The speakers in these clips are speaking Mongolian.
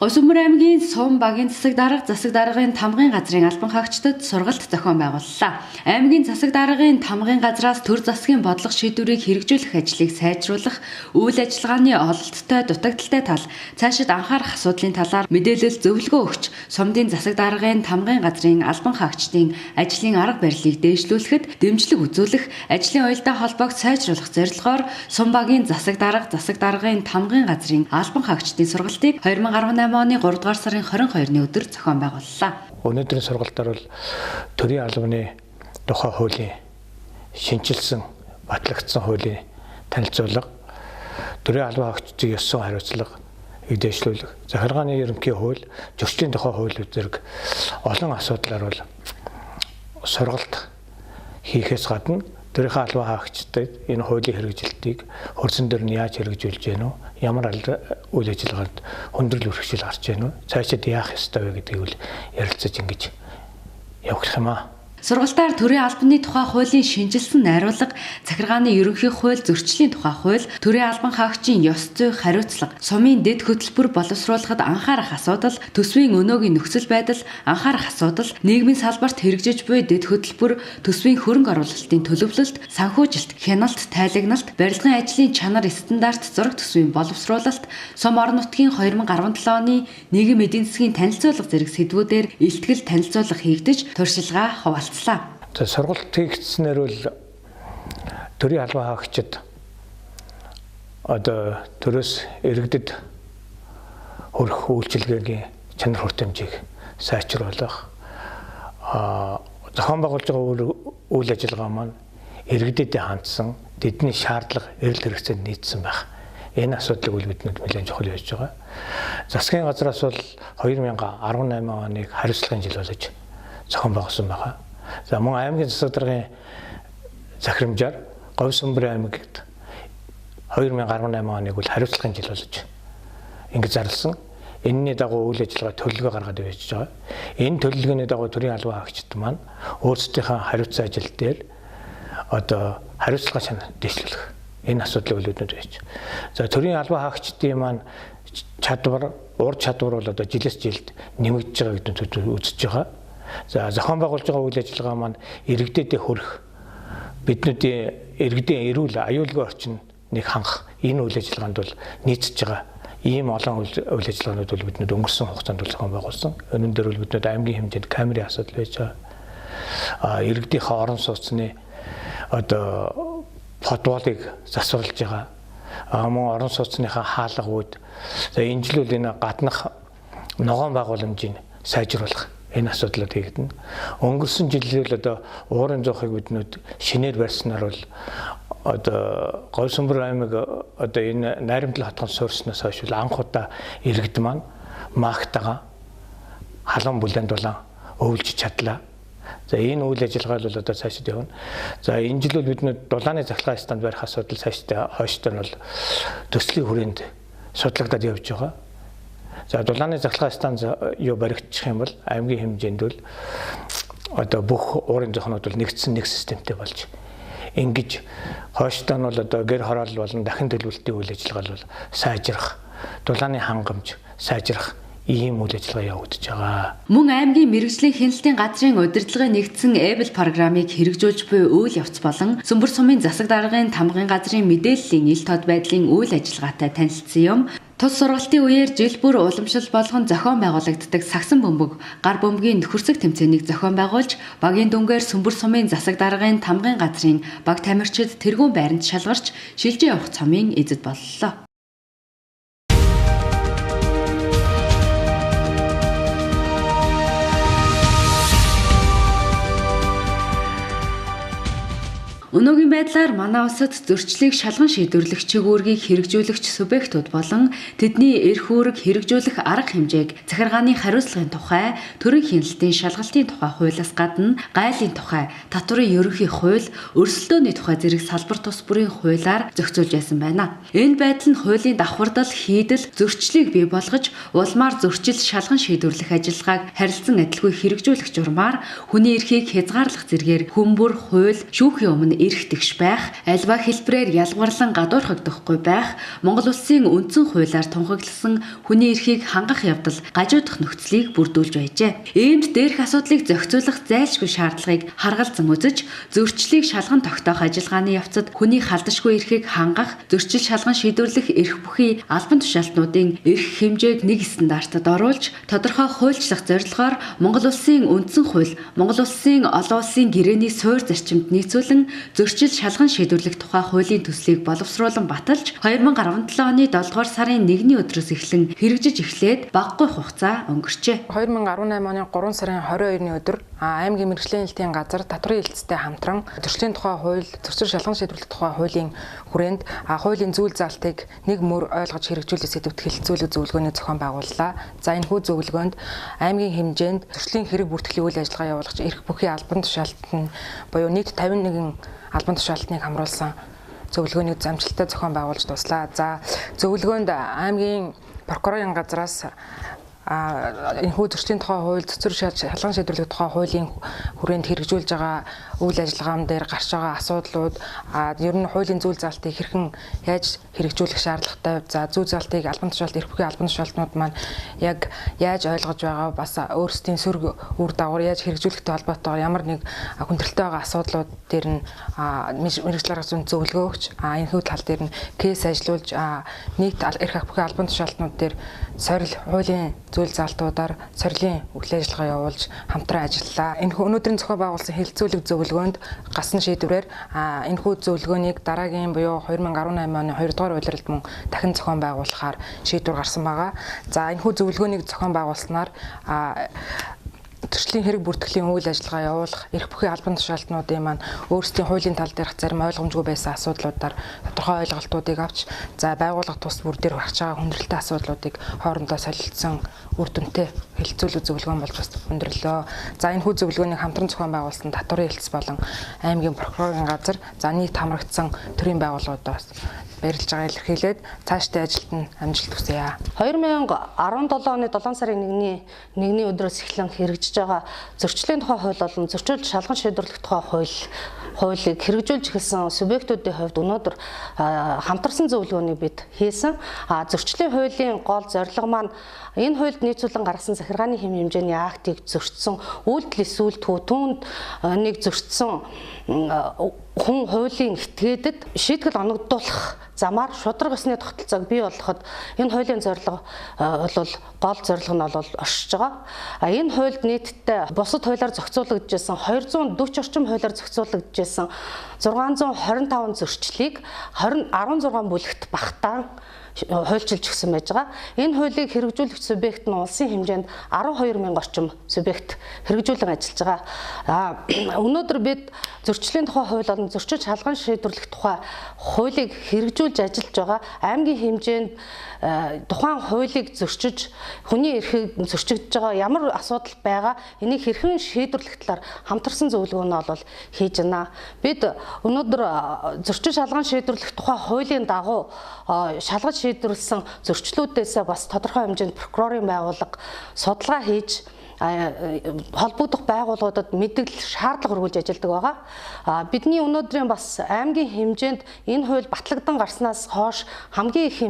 Говьсүмбэр аймгийн Сум багийн засаг даргын тамгын газрын албан хаагчдад сургалт зохион байгууллаа. Аймгийн засаг даргын тамгын газраас төр засгийн бодлого шийдвэрийг хэрэгжүүлэх ажлыг сайжруулах, үйл ажиллагааны ололттой дутагдaltaй тал, цаашид анхаарах асуудлын талаар мэдээлэл зөвлөгөө өгч, Сумдын засаг даргын тамгын газрын албан хаагчдын ажлын арга барилыг дээшлүүлэхэд дэмжлэг үзүүлэх, ажлын уялдаа холбоог сайжруулах зорилгоор Сум багийн засаг даргын тамгын газрын албан хаагчдын сургалтыг 2018 оны 3 дугаар сарын 22-ны өдөр зохион байгууллаа. Өнөөдрийн сургалтаар бол төрийн албаны тухай хуулийн шинжилсэн, батлагдсан хуулийн танилцуулга, төрийн албан хаагчдын ёс зүйн хариуцлага дэвшлүүлэх, захиргааны ерөнхий хууль, зөрчлийн тухай хууль зэрэг олон асуудлаар бол сургалт хийхээс гадна төрийн албан хаагчдад энэ хуулийн хэрэгжилтийг хөрсөн дээр нь яаж хэрэгжүүлж гэнэ үү? Ямар үйл ажиллагаанд хүндрэл өргөжл гарч гэнэ үү? Цаашид яах ёстой вэ гэдгийг л ярилцаж ингэж явуулах юм аа. Сургалтаар төрийн албаны тухай хуулийн шинжилсэн найруулга, захиргааны ерөнхий хууль, зөрчлийн тухай хууль, төрийн албан хаагчийн ёс зүй хариуцлага, сумын дэд хөтөлбөр боловсруулахад анхаарах асуудал, төсвийн өнөөгийн нөхцөл байдал, анхаарах асуудал, нийгмийн салбарт хэрэгжиж буй дэд хөтөлбөр, төсвийн хөрөнгө оруулалтын төлөвлөлт, санхүүжилт, хяналт, тайлагналт, барилгын ажлын чанар стандарт, зураг төсвийн боловсруулалт, Сум орон нутгийн 2017 оны нийгэм эдийн засгийн танилцуулга зэрэг сэдвүүдээр илтгэл танилцуулга хийгдэж, туршилгаа хуваалцсан. За сургалт хийгдснээр бол төрийн албан хаагчид одоо төрөөс иргэдэд хүрэх үйлчилгээний чанар хүртээмжийг сайжруулах, зохион байгуулж байгаа үйл ажиллагаа маань иргэдэд хандсан, тэдний шаардлага, эрэлт хэрэгцээнд нийцсэн байх. Энэ асуудлыг үл биднүүд нэлээд чухал байж байгаа. Засгийн газраас бол 2018 оныг хариуцлагын жил болж зохион байгуулсан байгаа. За мөн аймгийн засаг даргын захирамжаар Говьсүмбэр аймагт 2018 оныг бол хариуцлагын жил болж ингэ зарласан. Энэний дагуу үйл ажиллагаа төлөвлөгөө гаргаад байж байгаа. Энэ төлөвлөгөөний дагуу төрийн албан хаагчид маань өөрсдийнхээ хариуцсан ажил дээр одоо хариуцлага чанар дэвшлүүлэх энэ асуудлыг үлдэнэ байж. За төрийн албан хаагчдын маань чадвар, ур чадвар бол одоо жилээс жилд нэмэгдэж байгаа гэдэг нь үзэж байгаа. За зохион байгуулж байгаа үйл ажиллагаа маань иргэдэд хүрэх, биднүүдийн иргэдийн эрүүл аюулгүй орчныг хангах энэ үйл ажиллагаанд бол нийцэж байгаа. Ийм олон үйл ажиллагаанууд бол биднүүд өнгөрсөн хугацаанд зохион байгуулсан. Өнөн дээр бол биднүүд аймгийн хэмжээнд камерын асуудал байж байгаа. Иргэдийнхээ орон сууцны одоо подволыг засварлаж байгаа. Мөн орон сууцныхаа хаалгавууд, за энэ жил бол энэ гаднах ногоон байгууламжийг сайжруулах энэ асуудлууд хийгдэнэ. Өнгөрсөн жилээр одоо уурын зоохыг биднүүд шинээр барьснаар бол одоо Говьсүмбэр аймаг одоо энэ найрамдал хотгонд суурьсноос хойш анх удаа иргэд маань магтаага халуун бүлэнд дулаан өвлж чадлаа. За энэ үйл ажиллагаа бол одоо цаашид явна. За энэ жил бол биднүүд дулааны захлагын станд барих асуудал цаашид хойштой нь бол төслийн хүрээнд судлагдаад явж байгаа. За дулааны захлагын станц юу баригдчих юм бол аймгийн хэмжээнд бол одоо бүх уурын зохинууд бол нэгдсэн нэг системтэй болж ингэж хойштой нь бол одоо гэр хороол болон дахин төлөвлөлтийн үйл ажиллагаа бол сайжрах, дулааны хангамж сайжрах ийм үйл ажиллагаа явагдаж байгаа. Мөн аймгийн мэргэжлийн хяналтын газрын удирдлагын нэгдсэн Эбл программыг хэрэгжүүлж буй үйл явц болон Сүмбэр сумын засаг даргын тамгын газрын мэдээллийн ил тод байдлын үйл ажиллагаатай танилцсан юм. Тус сургалтын үеэр жил бүр уламжлал болгон зохион байгуулагддаг сагсан бөмбөг, гар бөмбөгийн нөхөрсөг тэмцээнийг зохион байгуулж, багийн дүнгээр Сүмбэр сумын засаг даргын тамгын газрын баг тамирчид тэргүүн байранд шалгарч шилжиж явах цомын эзэд боллоо. Өнөөгийн байдлаар манай улсад зөрчлийг шалган шийдвэрлэх чиглэлийг хэрэгжүүлэгч субъектууд болон тэдний эрх үүрэг хэрэгжүүлэх арга хэмжээг захиргааны хариуцлагын тухай, төрийн хяналтын шалгалтын тухай хуулиас гадна гайлын тухай, татварын ерөнхий хууль, өрсөлдөөний тухай зэрэг салбар тус бүрийн хуулиар зохицуулж байсан байна. Энэ байдал нь хуулийн давхардал, хийдэл, зөрчлийг бий болгож, улмаар зөрчил шалган шийдвэрлэх ажиллагааг харилцан адилгүй хэрэгжүүлэх журмаар хүний эрхийг хязгаарлах зэргээр хүмүүр, хууль, шүүхийн өмнө эрх тэгш байх, альва хэлбэрээр ялгуурлан гадуурхагдахгүй байх, Монгол Улсын үндсэн хуулиар тунхагласан хүний эрхийг хангах явдал гажуудах нөхцөлийг бүрдүүлж байжээ. Иймд дээрх асуудлыг зохицуулах зайлшгүй шаардлагыг харгалзан үзэж, зөрчлийг шалган тогтоох ажиллагааны явцад хүний халдашгүй эрхийг хангах, зөрчил шалган шийдвэрлэх эрх бүхий албан тушаалтнуудын эрх хэмжээг нэг стандартад оруулж, тодорхой хуульчлах зорилгоор Монгол Улсын үндсэн хууль, Монгол Улсын олон улсын гэрээний суурь зарчимд нийцүүлэн зөрчил шалган шийдвэрлэх тухай хуулийн төслийг боловсруулан баталж 2017 оны 7 дугаар сарын 1-ний өдрөөс эхлэн хэрэгжиж эхлээд багагүй хугацаа өнгөрчээ. 2018 оны 3 сарын 22-ны өдөр аймгийн мэргэжлийн хэлтийн газар татврын хэлтстэй хамтран зөрчлийн тухай хууль, зөрчил шалган шийдвэрлэх тухай хуулийн хүрээнд хуулийн зүйл заалтыг нэг мөр ойлгож хэрэгжүүлэх сэдвт хэлэлцүүлэг зөвлөгөөний зохион байгууллаа. За энэ хүү зөвлөгөөнд аймгийн хэмжээнд зөрчлийн хэрэг бүртгэлийн үйл ажиллагаа явуулах эрх бүхий албан тушаалтан буюу нийт 51 албан тушаалтныг хамруулсан зөвлөгөөнийг замжилттай зохион байгуулж дуслаа. За зөвлөгөөнд аймгийн прокурорын газраас энэхүү зөрчлийн тухай хууль, зөрчил шалган шийдвэрлэх тухай хуулийн хүрээнд хэрэгжүүлж байгаа үйл ажиллагаан дээр гарч байгаа асуудлууд, ер нь хуулийн зүйл заалтыг хэрхэн яаж хэрэгжүүлэх шаардлагатай, за зүйл заалтыг албан тушаалт, эрх бүхий албан тушаалтнууд маань яг яаж ойлгож байгаа, бас өөрсдийн сөрөг үр дагавар яаж хэрэгжүүлэхтэй холбоотойгоор ямар нэг хүндрэлтэй байгаа асуудлууд дээр нь мэргэжлэр гаргасан зөвлөгөө өгч, энэхүү тал дээр нь кейс ажиллуулж, нийт эрх бүхий албан тушаалтнууд дээр сорил хуулийн зүйл заалтуудаар сорилын үйл ажиллагаа явуулж хамтран ажиллалаа. Энэхүү өнөөдрийн зохион байгуулсан хэлэлцүүлэг зөвлөгөөнд гасан шийдвэрээр энэхүү зөвлөгөөнийг дараагийн буюу 2018 оны 2 дугаар улиралд мөн дахин зохион байгуулахаар шийдвэр гарсан байгаа. За энэхүү зөвлөгөөнийг зохион байгуулснаар зөрчлийн хэрэг бүртгэлийн үйл ажиллагаа явуулах эрх бүхий албан тушаалтнуудын маань өөрсдийн хуулийн тал дээрх зарим ойлгомжгүй байсан асуудлуудаар тодорхой ойлголтуудыг авч, за байгууллага тус бүр дээр гарч байгаа хүндрэлтэй асуудлуудыг хоорондоо солилцсон үр дүнтэй хэлэлцүүлэг зөвлөгөөн болж бас хүндрэлөө. За энэ хүү зөвлөгөөнийг хамтран зохион байгуулсан татврын хэлтс болон аймгийн прокурорын газар, за нийт хамрагдсан төрийн байгууллагуудаас баярлж байгаа илэрхийлээд цаашдын ажилд нь амжилт хүсье. 2017 оны 7 сарын 1-ний өдрөөс эхлэн хэрэгжиж байгаа зөрчлийн тухай хууль болон зөрчил шалган шийдвэрлэх тухай хуулийг хэрэгжүүлж эхэлсэн субъектуудын хувьд өнөөдөр хамтарсан зөвлөгөөнийг бид хийсэн. Зөрчлийн хуулийн гол зорилго маань энэ хуульд нийцүүлэн гаргасан захиргааны хэм хэмжээний актыг зөрчсөн үйлдэл эсвэл түүнд нэг зөрчсөн хүн хуулийн этгээдэд шийтгэл оногдуулах замаар шударга ёсны тогтолцоог бий болгоход энэ хуулийн зорилго бол гол зорилго нь бол оршиж байгаа. Энэ хуульд нийтдээ бусад хуулиар зохицуулагдсан 240 орчим хуулиар зохицуулагдсан 625 зөрчлийг 16 бүлэгт багтаан хуульчилж өгсөн байж байгаа. Энэ хуулийг хэрэгжүүлэх субъект нь улсын хэмжээнд 12,000 орчим субъект хэрэгжүүлэн ажиллаж байгаа. Өнөөдөр бид зөрчлийн тухай хууль болон зөрчил шалган шийдвэрлэх тухай хуулийг хэрэгжүүлж ажиллаж байгаа. Аймгийн хэмжээнд тухайн хуулийг зөрчиж, хүний эрхийг зөрчигдөж байгаа ямар асуудал байгаа, энийг хэрхэн шийдвэрлэх талаар хамтарсан зөвлөгөө нь бол хийж байна. Бид өнөөдөр зөрчил шалган шийдвэрлэх тухай хуулийн дагуу шалгаж шийдвэрлсэн зөрчлүүдээс бас тодорхой хэмжээнд прокурорын байгууллага судалгаа хийж холбогдох байгууллагуудад мэдээлэл шаардлага хөрвүүлж ажилладаг байгаа. Бидний өнөөдрийн бас аймгийн хэмжээнд энэ хууль батлагдсан гарснаас хойш хамгийн их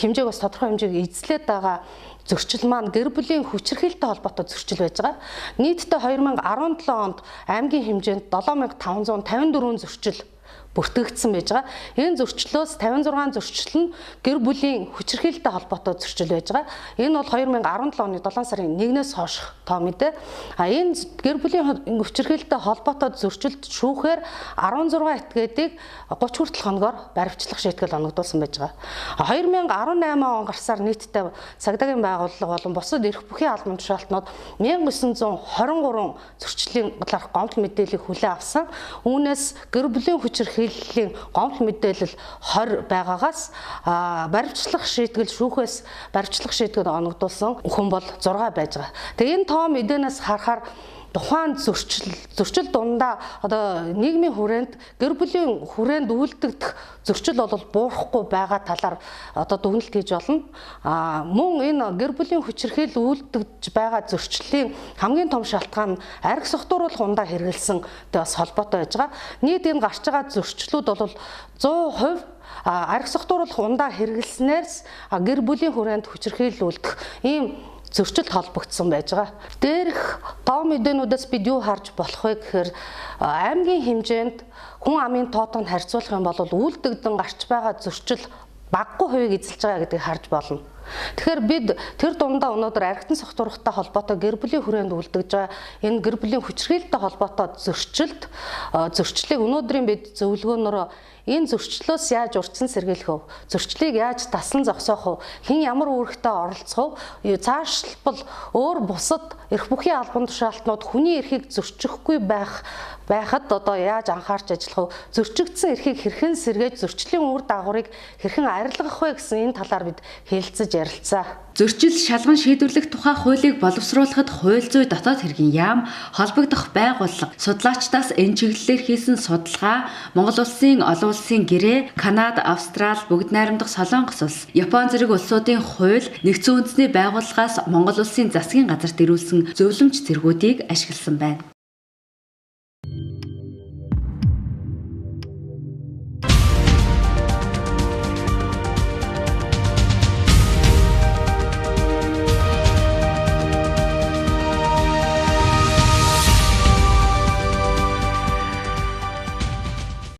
хэмжээг бас тодорхой хэмжээг эзлээд байгаа зөрчил маань гэр бүлийн хүчирхийлэлтэй холбоотой зөрчил байж байгаа. Нийтдээ 2017 онд аймгийн хэмжээнд 7554 зөрчил бүртгэгдсэн байж байгаа. Энэ зөрчлөөс 56 зөрчил нь гэр бүлийн хүчирхийлэлтэй холбоотой зөрчил байж байгаа. Энэ бол 2017 оны 7 сарын 1-ээс хойш тоо мэдээ. Энэ гэр бүлийн хүчирхийлэлтэй холбоотой зөрчилд шүүхээр 16 этгээдийг 30 хүртэл хоногоор баривчлах шийтгэл оногдуулсан байж байгаа. 2018 он гарсаар нийтдээ цагдаагийн байгууллага болон бусад эрх бүхий албан тушаалтнууд 1923 зөрчлийн талаарх гомдол мэдээллийг хүлээн авсан. Үүнээс гэр бүлийн хүчирхийллийн гомдол мэдээлэл 20 байгаагаас баривчлах шийтгэл шүүхээс баривчлах шийтгэл оногдуулсан хүн бол 6 байж байгаа. Тэгээ энэ тоо мэдээнээс харахаар тухайн зөрчил дундаа одоо нийгмийн хүрээнд гэр бүлийн хүрээнд үйлдэгдэх зөрчил бол буурахгүй байгаа талаар одоо дүгнэлт хийж болно. Мөн энэ гэр бүлийн хүчирхийлэл үйлдэгдэж байгаа зөрчлийн хамгийн том шалтгаан нь арх согтууруулах ундаа хэрэгэлсэнтэй бас холбоотой байж байгаа. Нийт энэ гарч байгаа зөрчлүүд бол 100% арх согтууруулах ундаа хэрэгэлснээрс гэр бүлийн хүрээнд хүчирхийлэл үйлдэх ийм зөрчилд холбогдсон байж байгаа. Дээрх тоо мэдээнүүдээс бид юу харж болох вэ гэхээр аймгийн хэмжээнд хүн амын тоотонд харьцуулах юм бол үйлдэгдэн гарч байгаа зөрчил баггүй хувийг эзэлж байгаа гэдгийг харж болно. Тэгэхээр бид тэр дундаа өнөөдөр архитан согтуурахтай холбоотой гэр бүлийн хүрээнд үлдэж байгаа энэ гэр бүлийн хүчирхийлэлтэй холбоотой зөрчлийг өнөөдрийн бид зөвлөгөөнөөр энэ зөрчлөөс яаж урьдчилан сэргийлэх вэ? Зөрчлийг яаж таслан зогсоох вэ? Хэн ямар үүрэгтэй оролцох вэ? Цаашлбал өөр бусад эрх бүхий албан тушаалтнууд хүний эрхийг зөрчихгүй байхад одоо яаж анхаарч ажиллах вэ? Зөрчигдсөн эрхийг хэрхэн сэргээж зөрчлийн үр дагаврыг хэрхэн арилгах вэ гэсэн энэ талаар бид хэлэлцэж ярилцаа. Зөрчил шалган шийдвэрлэх тухай хуулийг боловсруулахад хууль зүйн дотоод хэргийн яам, холбогдох байгууллага, судлаачдаас энэ чиглэлээр хийсэн судалгаа, Монгол улсын, олон улсын гэрээ, Канада, Австрали, Бүгд найрамдах Солонгос улс, Япон зэрэг улсуудын хууль, нэгдсэн үндэсний байгууллагаас Монгол улсын засгийн газарт ирүүлсэн зөвлөмж зэргүүдийг ашигласан байна.